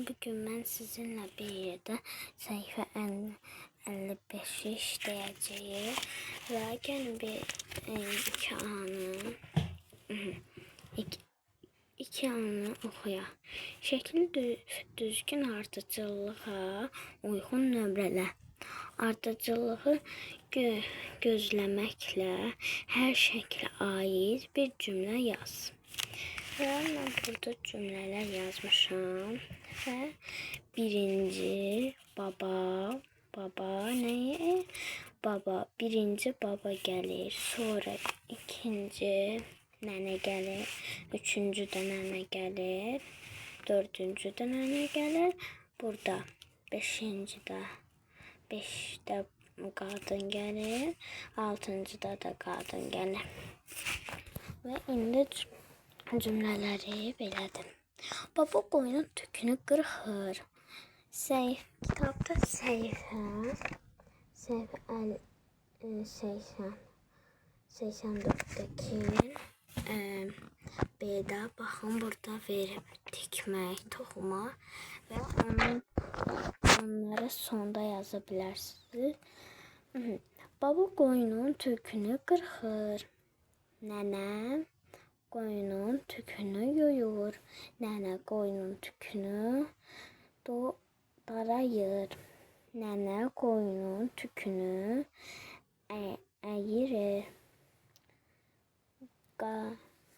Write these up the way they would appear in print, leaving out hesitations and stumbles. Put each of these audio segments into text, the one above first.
Bugün ben sizinle bir yerde sayfa 55'i işleyeceğim. Ve gene bir iki anı oxuya. Şəkil düzgün ardıcıllığa uyğun nömrələ. Ardıcılığı gözləməklə hər şəklə aid bir cümlə yaz. Ve ben burada cümleler yazmışım. Ve birinci baba neye? Birinci baba gelir. Sonra ikinci nene gelir. Üçüncü de nene gelir. Dördüncü de nene gelir. Burada beşte kadın gelir. Altıncıda da kadın gelir. Ve indi cümleleri belədir. Baba qoyunun tükünü qırxır. Kitabda səhifə 84'deki B'də baxın burada verib tikmək, toxuma və onları sonda yaza bilərsiniz. Baba qoyunun tükünü qırxır. Nənə qoyunun tükünü yoyur. Nənə qoyunun tükünü darayır. Nənə qoyunun tükünü əyirir.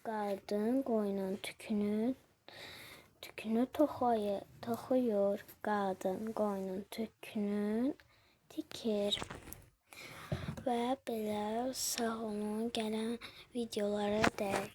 Qadın qoyunun tükünü toxuyur. Qadın qoyunun tükünü tikir. Və belə sağ olun, gələn videolara dəyək.